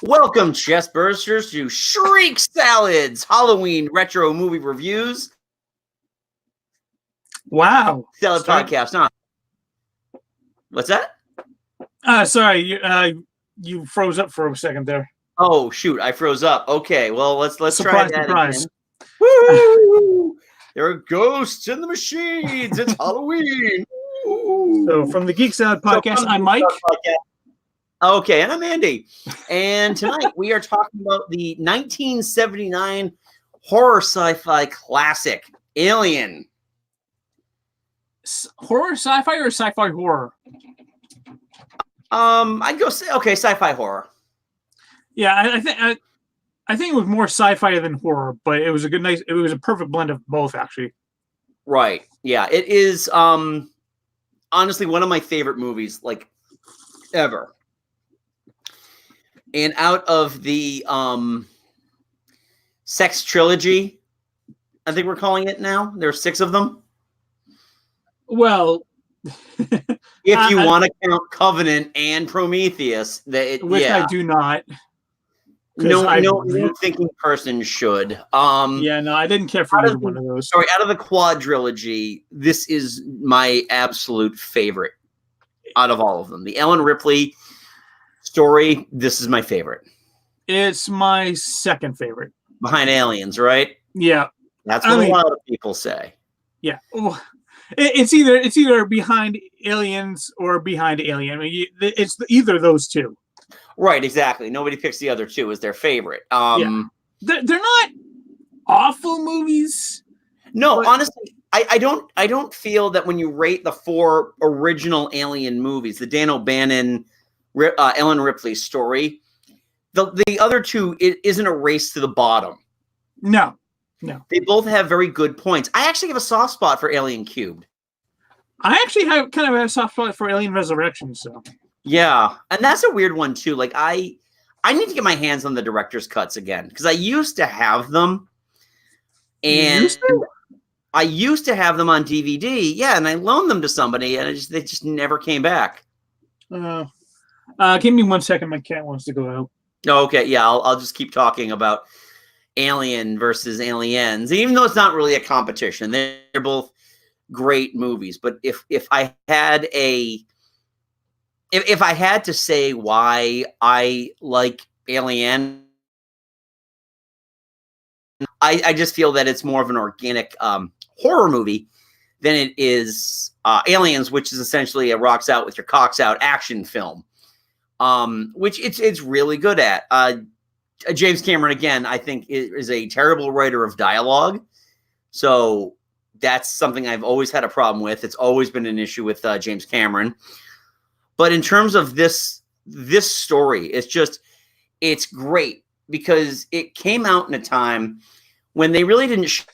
Welcome, chest bursters, to Shriek Salad's Halloween retro movie reviews. Wow. Salad podcast, huh? What's that? Sorry, you froze up for a second there. Oh shoot, I froze up. Okay, well let's try that surprise. again. Woo! There are ghosts in the machines. It's Halloween. So from the Geek Salad podcast, I'm Mike. Okay, and I'm Andy. And tonight we are talking about the 1979 horror sci-fi classic, Alien. Horror sci-fi or sci-fi horror? I'd go say sci-fi horror. Yeah, I think it was more sci-fi than horror, but it was it was a perfect blend of both, actually. Right. Yeah, it is honestly one of my favorite movies like ever. And out of the Sex Trilogy, I think we're calling it now. There are 6 of them. Well, if you want to count Covenant and Prometheus, which I do not. No thinking person should. Yeah, no, I didn't care for either one of those. Sorry, out of the quadrilogy, this is my absolute favorite out of all of them. The Ellen Ripley story, this is my favorite. It's my second favorite. Behind Aliens, right? Yeah. That's what a lot of people say. Yeah. It's either behind Aliens or behind Alien. I mean, it's either of those two. Right, exactly. Nobody picks the other two as their favorite. Yeah. They're not awful movies. No, honestly, I don't feel that when you rate the 4 original Alien movies, the Dan O'Bannon, Ellen Ripley story, the other two, it isn't a race to the bottom. No. They both have very good points. I actually have a soft spot for Alien Cubed. I actually have kind of a soft spot for Alien Resurrection, so. Yeah, and that's a weird one too. Like I need to get my hands on the director's cuts again because I used to have them, and I used to have them on DVD. Yeah, and I loaned them to somebody, and they just never came back. Give me 1 second. My cat wants to go out. Okay, yeah, I'll just keep talking about Alien versus Aliens, even though it's not really a competition. They're both great movies, but if I had if I had to say why I like Alien, I just feel that it's more of an organic horror movie than it is Aliens, which is essentially a rocks out with your cocks out action film, which it's really good at. James Cameron, again, I think is a terrible writer of dialogue. So that's something I've always had a problem with. It's always been an issue with James Cameron. But in terms of this story, it's great because it came out in a time when they really didn't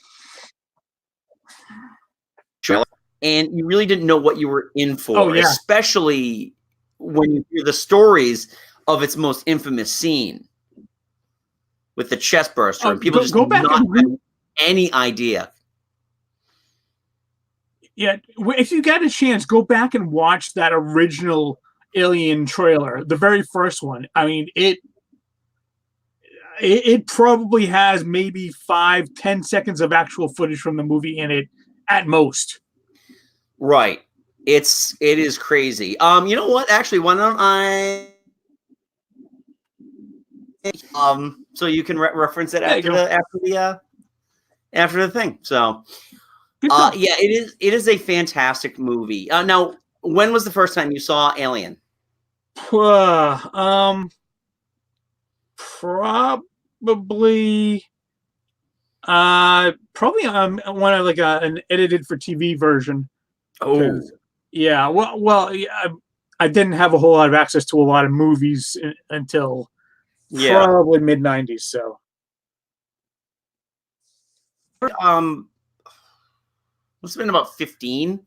show, and you really didn't know what you were in for, especially when you hear the stories of its most infamous scene with the chest burster, and people go back not have any idea. Yeah, if you get a chance, go back and watch that original Alien trailer, the very first one. I mean, it probably has maybe 5-10 seconds of actual footage from the movie in it at most. Right. It is crazy. You know what? Actually, why don't I so you can reference it after the thing. So yeah, it is a fantastic movie. Now, when was the first time you saw Alien? Probably one of like an edited for TV version. Oh, yeah. Well, I didn't have a whole lot of access to a lot of movies until probably mid-90s. So, must have been about 15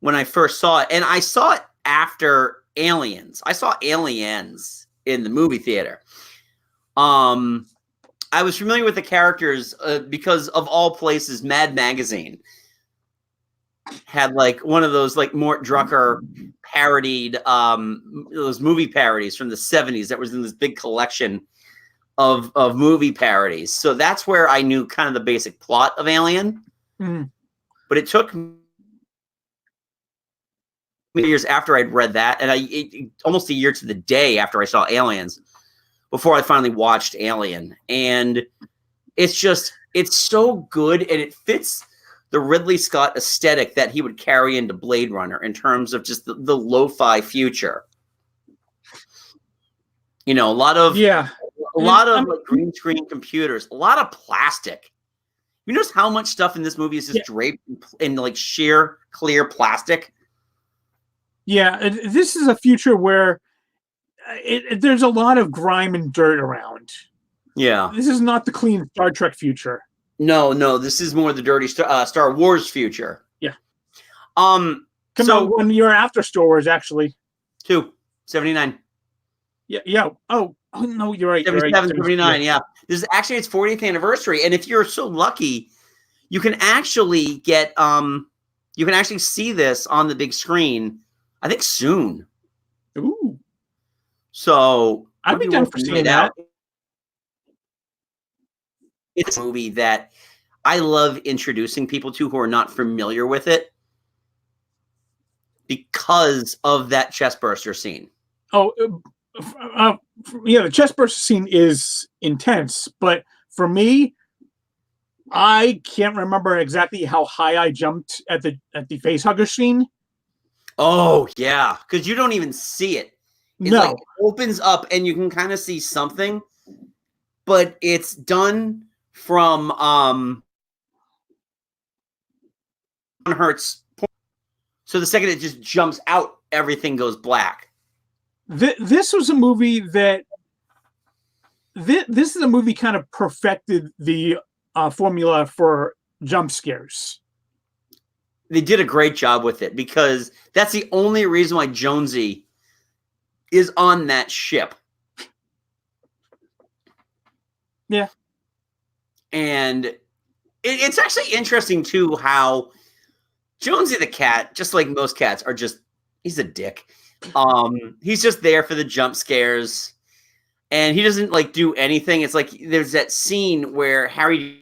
when I first saw it, and I saw it after Aliens. I saw Aliens in the movie theater. I was familiar with the characters because of all places, Mad Magazine had like one of those like Mort Drucker parodied those movie parodies from the 70s that was in this big collection of movie parodies. So that's where I knew kind of the basic plot of Alien. Mm. But it took years after I'd read that, and almost a year to the day after I saw Aliens, before I finally watched Alien. And it's so good, and it fits the Ridley Scott aesthetic that he would carry into Blade Runner in terms of just the lo-fi future. You know, a lot of like green screen computers, a lot of plastic. You notice how much stuff in this movie is just draped in like sheer clear plastic? Yeah, this is a future where there's a lot of grime and dirt around. Yeah. This is not the clean Star Trek future. No, this is more the dirty Star Wars future. Yeah. Come on 1 year after Star Wars, actually. 79. Yeah. Oh no, you're right. 77, 79, yeah. This is actually its 40th anniversary. And if you're so lucky, you can actually get you can actually see this on the big screen, I think soon. Ooh. So I'd be down for seeing that. It's a movie that I love introducing people to who are not familiar with it because of that chestburster scene. Oh, yeah, the chestburster scene is intense, but for me, I can't remember exactly how high I jumped at the facehugger scene. Oh yeah, because you don't even see it. It's like it opens up and you can kind of see something, but it's done from Hertz point. So the second it just jumps out, everything goes black. This was a movie that this is a movie kind of perfected the formula for jump scares. They did a great job with it because that's the only reason why Jonesy is on that ship. Yeah. And it's actually interesting, too, how Jonesy the cat, just like most cats, he's a dick. He's just there for the jump scares. And he doesn't, like, do anything. It's like there's that scene where Harry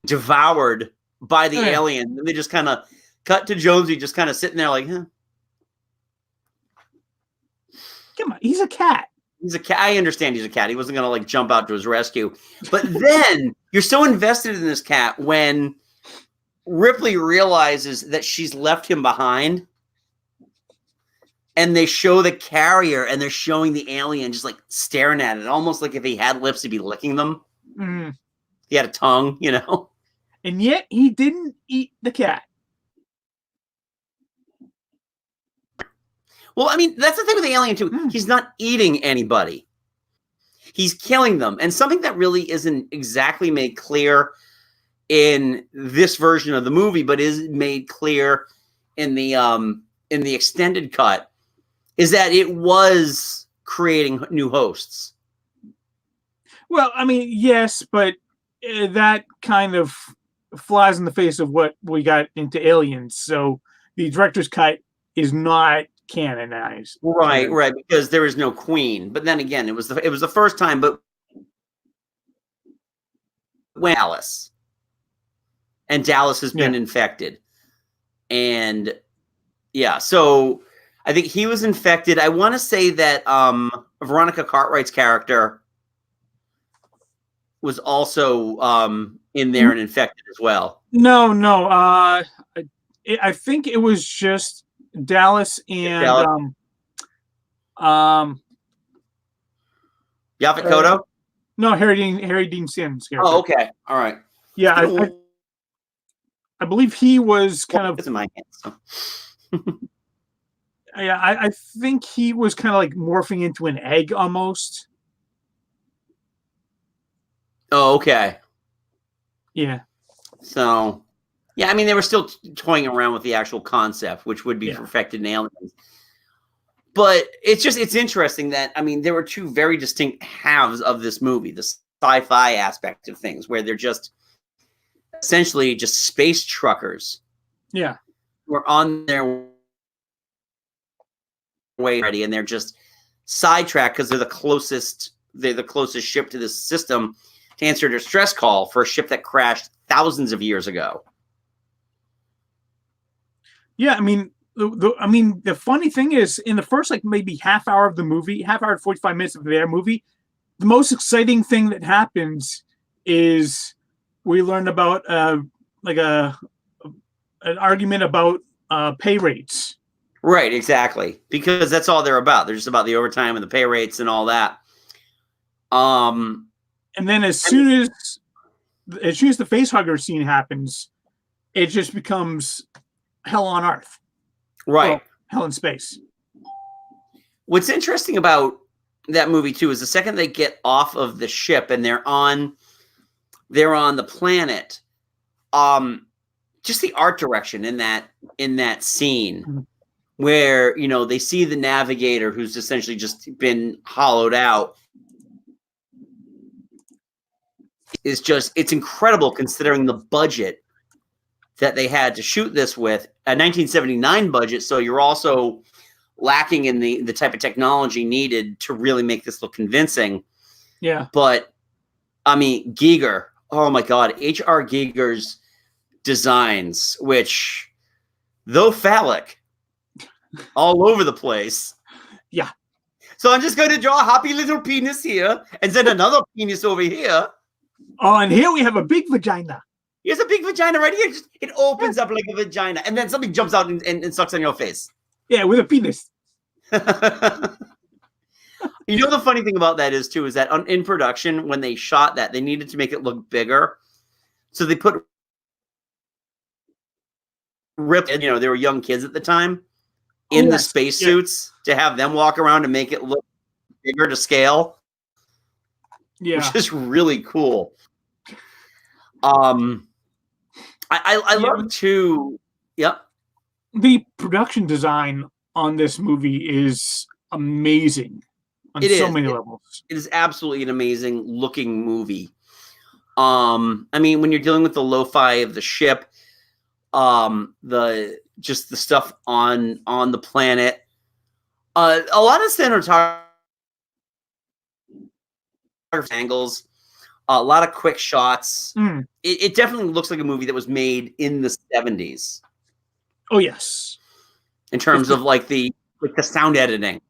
devoured by the alien. And they just kind of cut to Jonesy just kind of sitting there like, huh. Come on, he's a cat. He's a cat. I understand he's a cat. He wasn't going to like jump out to his rescue. But then you're so invested in this cat when Ripley realizes that she's left him behind. And they show the carrier and they're showing the alien just like staring at it. Almost like if he had lips, he'd be licking them. Mm. He had a tongue, you know. And yet he didn't eat the cat. Well, I mean, that's the thing with the alien, too. He's not eating anybody. He's killing them. And something that really isn't exactly made clear in this version of the movie, but is made clear in the extended cut, is that it was creating new hosts. Well, I mean, yes, but that kind of flies in the face of what we got into Aliens. So the director's cut is not canonized. Right, because there is no queen. But then again, it was the first time, but when Dallas has been infected. And yeah, so I think he was infected. I want to say that Veronica Cartwright's character was also in there and infected as well. No. I think it was just Dallas and Yaphet Kotto? No, Harry Dean Stanton's character. Oh, okay. All right. Yeah, I believe he was kind of. It's in my hands. So. Yeah, I think he was kind of like morphing into an egg almost. Oh, okay. Yeah. So, yeah, I mean, they were still toying around with the actual concept, which would be perfected in Aliens. But it's interesting that, I mean, there were two very distinct halves of this movie, the sci-fi aspect of things, where they're just, essentially just space truckers. Yeah. Were on their way ready, and they're just sidetracked because they're the closest ship to this system to answer a distress call for a ship that crashed thousands of years ago. Yeah, I mean, the funny thing is, in the first maybe half hour of the movie, half hour to 45 minutes of their movie, the most exciting thing that happens is we learn about an argument about pay rates. Right, exactly, because that's all they're about. They're just about the overtime and the pay rates and all that. And then as soon as the facehugger scene happens, it just becomes hell on earth. Right. Well, hell in space. What's interesting about that movie too is the second they get off of the ship and they're on the planet, just the art direction in that scene where, they see the navigator who's essentially just been hollowed out it's incredible considering the budget that they had to shoot this with, a 1979 budget. So you're also lacking in the type of technology needed to really make this look convincing. Yeah. But I mean, Giger, oh my God, H.R. Giger's designs, which though phallic all over the place. Yeah. So I'm just going to draw a happy little penis here and then another penis over here. Oh, and here we have a big vagina. Here's a big vagina right here. It opens up like a vagina. And then something jumps out and sucks on your face. Yeah, with a penis. The funny thing about that is, too, is that in production, when they shot that, they needed to make it look bigger. So they put Ripley, they were young kids at the time, in the spacesuits to have them walk around and make it look bigger to scale. Yeah. Which is really cool. I love too. Yep. The production design on this movie is amazing on so many levels. It is absolutely an amazing looking movie. I mean, when you're dealing with the lo-fi of the ship, the stuff on the planet, a lot of cinematography angles, a lot of quick shots. It definitely looks like a movie that was made in the 70s. Oh yes, in terms of the sound editing,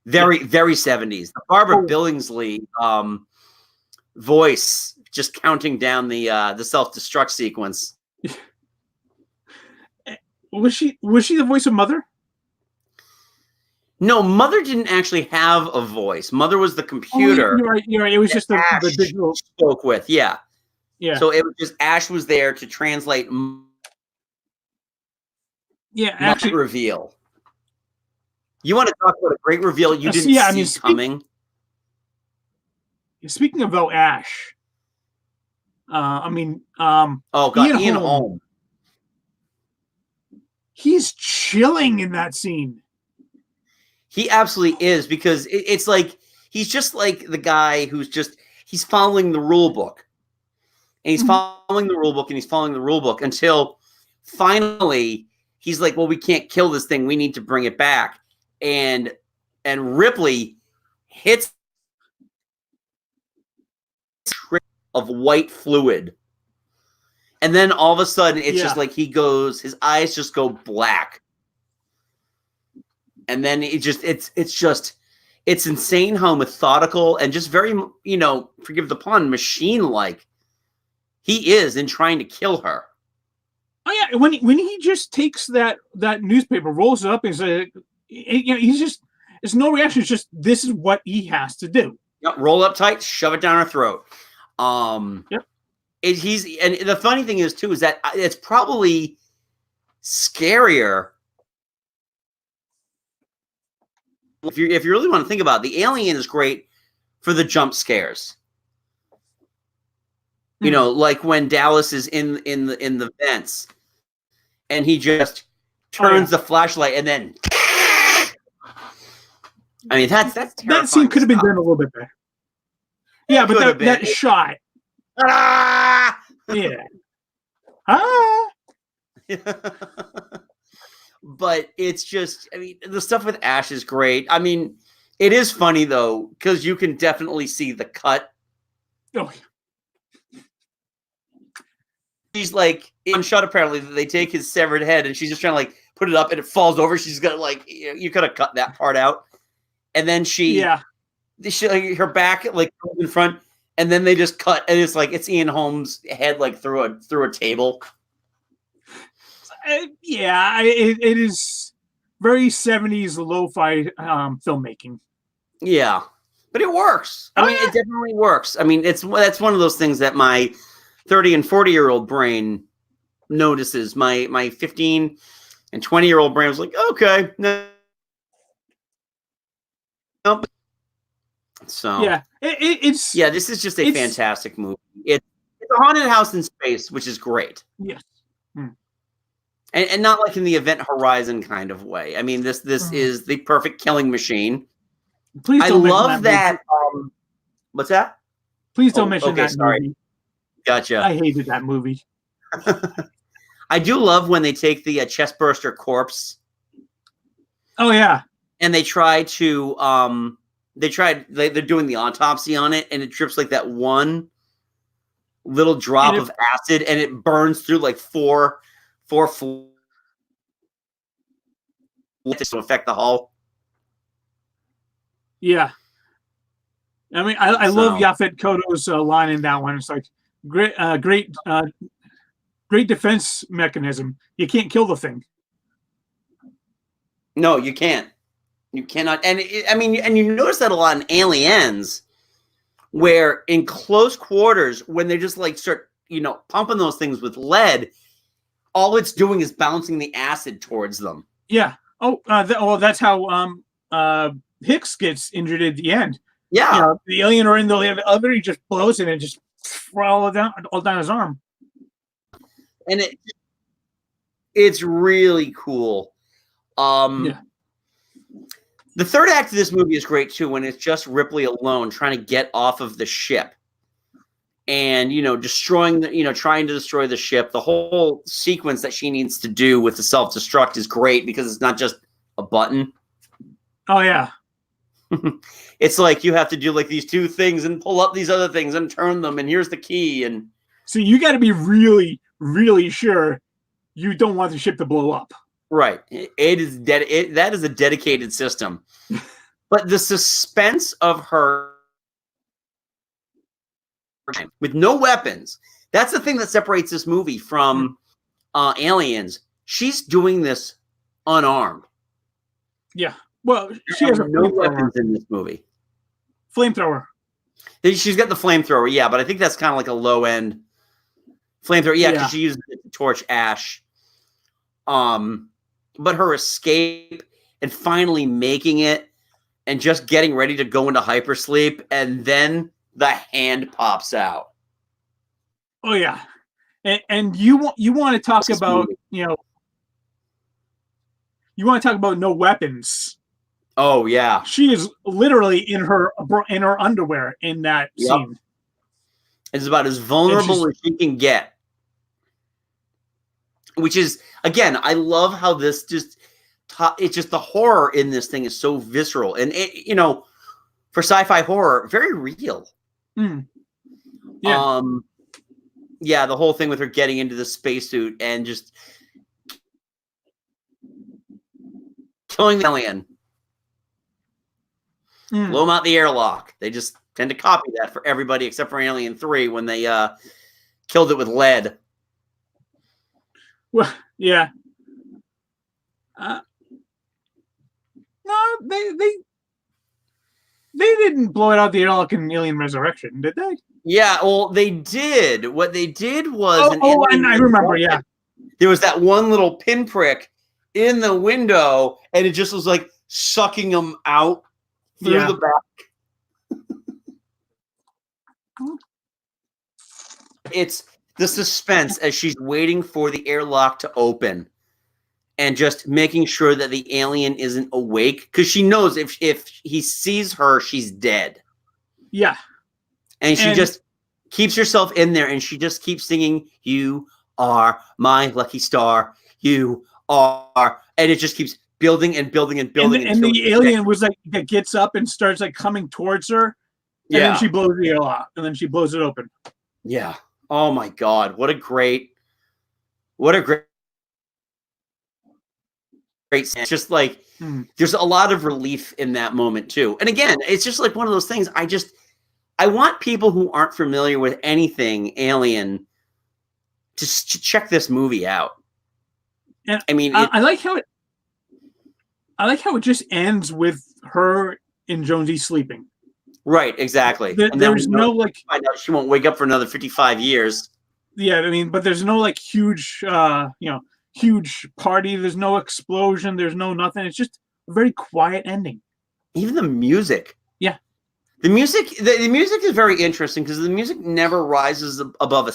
very 70s. The Barbara Billingsley voice just counting down the self-destruct sequence. Was she the voice of Mother? No, Mother didn't actually have a voice. Mother was the computer. You're right. It was just the digital spoke with. Yeah. So it was just Ash was there to translate. Yeah, actually, reveal. You want to talk about a great reveal you didn't see coming? Speaking of Ash, oh God, Ian Holm. He's chilling in that scene. He absolutely is, because it's like he's just like the guy who's he's following the rule book. And he's following the rule book and he's following the rule book until finally he's like, well, we can't kill this thing. We need to bring it back. And Ripley hits of white fluid. And then all of a sudden it's just like his eyes just go black. And then it's insane how methodical and just very, forgive the pun, machine-like he is in trying to kill her. Oh yeah, when he just takes that newspaper, rolls it up, and he's just, it's no reaction. It's just, this is what he has to do. Yep, roll up tight, shove it down her throat. Yep. And the funny thing is too is that it's probably scarier. If you really want to think about it, the Alien is great for the jump scares. Like when Dallas is in the vents, and he just turns the flashlight, and then I mean that's terrifying. That scene could have been done a little bit better. Yeah, but that shot. Ah! Yeah. Ah. But it's just, I mean, the stuff with Ash is great. I mean, it is funny though, because you can definitely see the cut. Oh, She's like in shot. Apparently, they take his severed head, and she's just trying to like put it up, and it falls over. She's got like, you could have cut that part out, and then she like, her back like in front, and then they just cut, and it's like it's Ian Holmes' head like through a table. It is very 70s lo-fi filmmaking. Yeah, but it works. I mean, it definitely works. I mean, that's one of those things that my 30 and 40-year-old brain notices. My 15 and 20-year-old brain was like, okay, no. Nope. So it's this is just a fantastic movie. It's a haunted house in space, which is great. Yes. And not like in the Event Horizon kind of way. I mean, this is the perfect killing machine. Please don't love that. What's that? Please don't mention that movie. Gotcha. I hated that movie. I do love when they take the chestburster corpse. Oh yeah. And they try to they're doing the autopsy on it, and it drips like that one little drop of acid, and it burns through like four to affect the hull. Yeah. I mean, I love Yaphet Kotto's line in that one. It's like great defense mechanism. You can't kill the thing. No, you can't. You cannot. And and you notice that a lot in Aliens, where in close quarters, when they just like start, pumping those things with lead, all it's doing is bouncing the acid towards them. Yeah. Oh, that's how Hicks gets injured at the end. Yeah. The alien or in the other, he just blows it and just all down his arm. And it's really cool. The third act of this movie is great too, when it's just Ripley alone trying to get off of the ship. And, trying to destroy the ship. The whole sequence that she needs to do with the self-destruct is great because it's not just a button. Oh, yeah. It's like you have to do like these two things and pull up these other things and turn them, and here's the key. And so you got to be really, really sure you don't want the ship to blow up. Right. That is a dedicated system. But the suspense of her with no weapons, that's the thing that separates this movie from Aliens. She's doing this unarmed. Yeah. Well, she has no weapons in this movie. Flamethrower. She's got the flamethrower, yeah, but I think that's kind of like a low-end flamethrower. Yeah, because she uses it to torch Ash. But her escape and finally making it and just getting ready to go into hypersleep, and then the hand pops out. Oh yeah, and you want to talk about you want to talk about no weapons. Oh yeah, she is literally in her underwear in that scene. It's about as vulnerable as she can get. Which is, again, I love how this it's just the horror in this thing is so visceral. And, for sci-fi horror, very real. Yeah. The whole thing with her getting into the spacesuit and just killing the alien. Blow them out the airlock. They just tend to copy that for everybody except for Alien 3 when they killed it with lead. Well, yeah. No, they didn't blow it out the airlock in Alien Resurrection, did they? Yeah, well, they did. What they did was... and I remember, yeah. There was that one little pinprick in the window, and it just was like sucking them out through the back. It's the suspense as she's waiting for the airlock to open and just making sure that the alien isn't awake, because she knows if he sees her, she's dead. Yeah. And she just keeps herself in there, and she just keeps singing, "You are my lucky star. You are, and it just keeps building and building and building. And the alien was like, that gets up and starts like coming towards her, and then she blows the ale out, and then she blows it open. Yeah. Oh my God! What a great it's just like there's a lot of relief in that moment too. And again, it's just like one of those things. I want people who aren't familiar with anything Alien to check this movie out. And I mean, I like how it just ends with her and Jonesy sleeping. Right, exactly. And there's no like, find out she won't wake up for another 55 years. Yeah, I mean, but there's no like huge, huge party. There's no explosion. There's no nothing. It's just a very quiet ending. Even the music. Yeah. The music is very interesting because the music never rises above a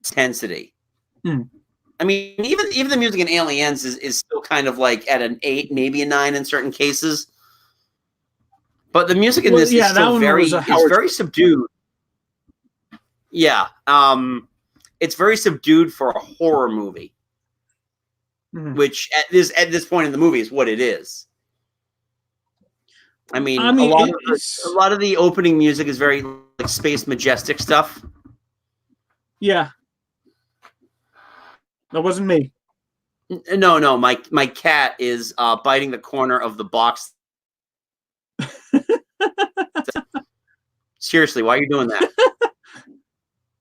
intensity. I mean, even the music in Aliens is still kind of like at an 8, maybe a 9 in certain cases. But the music in this is still very subdued. Yeah. It's very subdued for a horror movie. Which at this point in the movie is what it is. I mean a lot of the opening music is very like Space Majestic stuff. Yeah. That wasn't me. No. My cat is biting the corner of the box. Seriously, why are you doing that?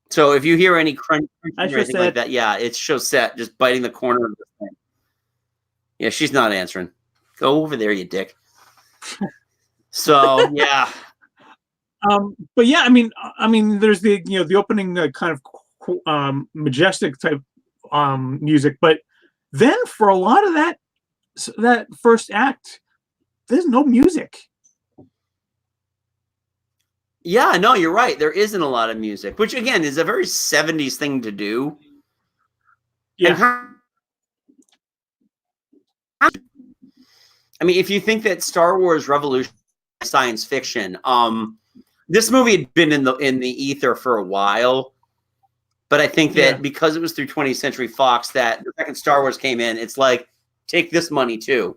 So if you hear any crunch or anything like that, yeah, it's Chaussette just biting the corner of the thing. Yeah, she's not answering. Go over there, you dick. So yeah. But yeah, I mean, there's the the opening kind of majestic type music, but then for a lot of that first act, there's no music. Yeah, no, you're right. There isn't a lot of music, which again is a very 70s thing to do. Yeah. I mean, if you think that Star Wars Revolution is science fiction, this movie had been in the ether for a while. But I think that because it was through 20th Century Fox that the second Star Wars came in, it's like, take this money too.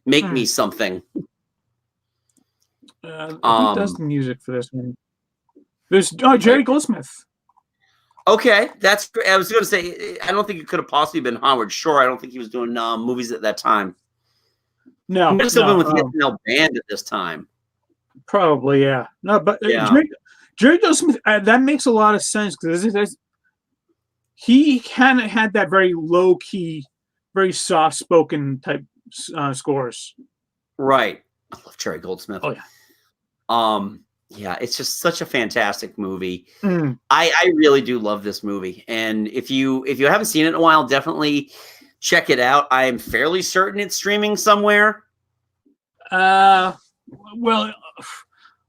Make me something. Who does the music for this one? There's Jerry Goldsmith. Okay, that's. I was going to say, I don't think it could have possibly been Howard Shore. I don't think he was doing movies at that time. No, he might have still been with the SNL band at this time. Probably, yeah. No, but Jerry Goldsmith. That makes a lot of sense because he kind of had that very low key, very soft spoken type scores. Right. I love Jerry Goldsmith. Oh yeah. Yeah, it's just such a fantastic movie. I really do love this movie. And if you haven't seen it in a while, definitely check it out. I am fairly certain it's streaming somewhere. Well,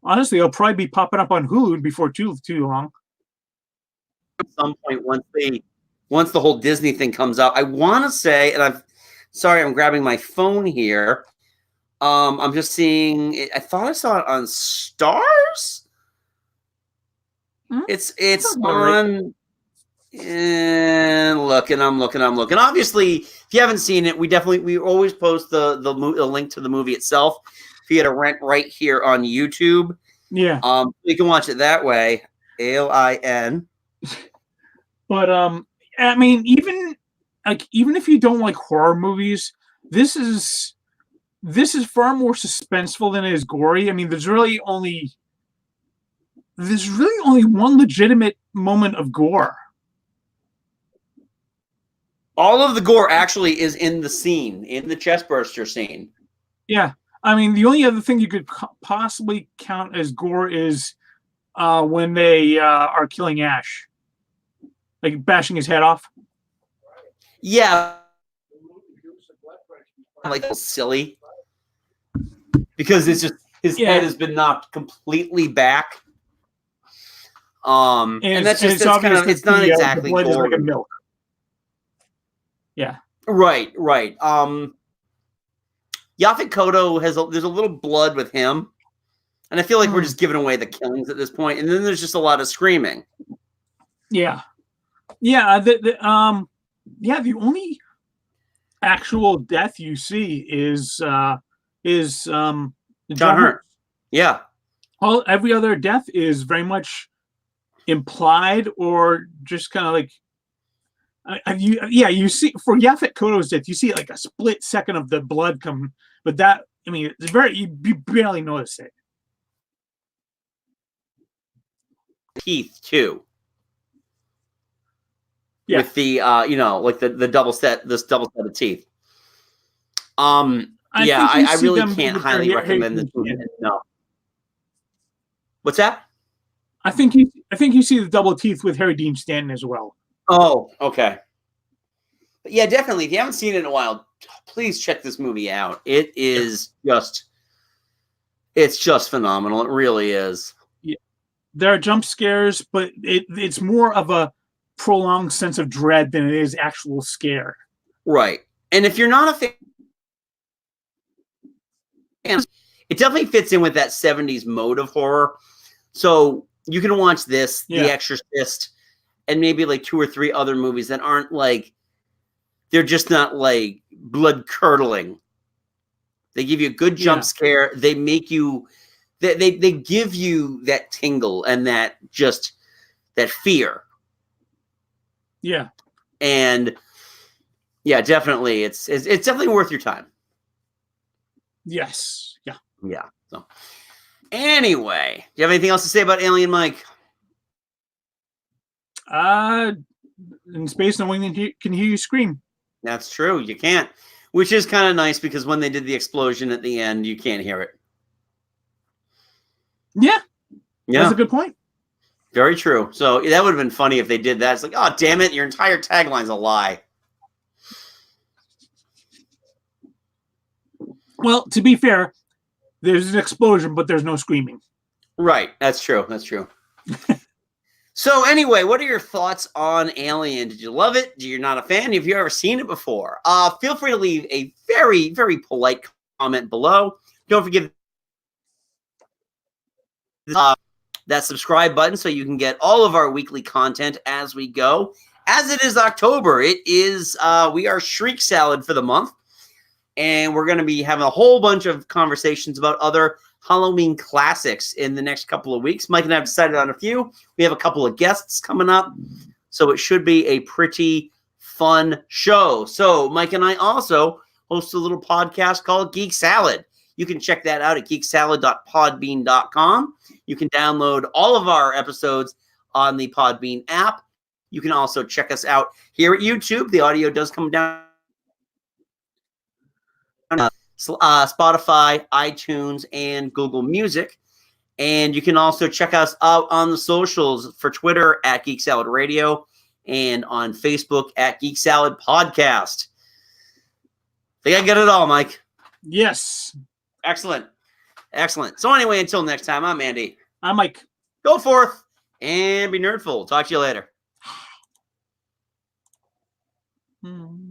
honestly, it'll probably be popping up on Hulu before too long. At some point, once the whole Disney thing comes out, I want to say, and I'm grabbing my phone here. I'm just seeing it. I thought I saw it on Stars. It's on. And I'm looking. Obviously, if you haven't seen it, we always post the link to the movie itself. If you had a rent right here on YouTube, yeah, you can watch it that way. ALIN. But I mean, even if you don't like horror movies, this is far more suspenseful than it is gory. I mean, there's really only one legitimate moment of gore. All of the gore actually is in the scene, in the chestburster scene. Yeah. I mean, the only other thing you could possibly count as gore is when they are killing Ash. Like bashing his head off. Yeah. Like silly. Because it's just his head has been knocked completely back. And that's just it's not exactly the blood is like a milk. Yeah. Right. Yaphet Kotto there's a little blood with him. And I feel like we're just giving away the killings at this point, and then there's just a lot of screaming. Yeah. The only actual death you see is John Hurt. Yeah. Every other death is very much implied or just kind of like you see for Yaphet Kotto's death, you see like a split second of the blood come, but that, I mean, it's very, you barely notice it. Teeth too. Yeah. With the like the double set of teeth. I really can't highly recommend this movie. No. What's that? I think you see the double teeth with Harry Dean Stanton as well. Oh, okay. But yeah, definitely. If you haven't seen it in a while, please check this movie out. It is it's just phenomenal. It really is. Yeah. There are jump scares, but it's more of a prolonged sense of dread than it is actual scare. Right. And if you're not a fan, it definitely fits in with that 70s mode of horror. So you can watch this, The Exorcist, and maybe like 2 or 3 other movies that aren't like, they're just not like blood curdling. They give you a good jump scare. They make you, they give you that tingle and that fear. Yeah. And yeah, definitely. It's definitely worth your time. Yes. Yeah. Yeah. So anyway, do you have anything else to say about Alien, Mike? In space, no one can hear you scream. That's true. You can't, which is kind of nice because when they did the explosion at the end, you can't hear it. Yeah. That's a good point. Very true. So that would have been funny if they did that. It's like, oh, damn it, your entire tagline's a lie. Well, to be fair, there's an explosion, but there's no screaming. Right. That's true. That's true. So anyway, what are your thoughts on Alien? Did you love it? You're not a fan? Have you ever seen it before? Feel free to leave a very, very polite comment below. Don't forget that subscribe button so you can get all of our weekly content as we go. As it is October, we are Shriek Salad for the month. And we're going to be having a whole bunch of conversations about other Halloween classics in the next couple of weeks. Mike and I have decided on a few. We have a couple of guests coming up, so it should be a pretty fun show. So Mike and I also host a little podcast called Geek Salad. You can check that out at geeksalad.podbean.com. You can download all of our episodes on the Podbean app. You can also check us out here at YouTube. The audio does come down Spotify, iTunes, and Google Music. And you can also check us out on the socials for Twitter at Geek Salad Radio and on Facebook at Geek Salad Podcast. Think I get it all, Mike? Yes. Excellent. Excellent. So anyway, until next time, I'm Andy. I'm Mike. Go forth and be nerdful. Talk to you later.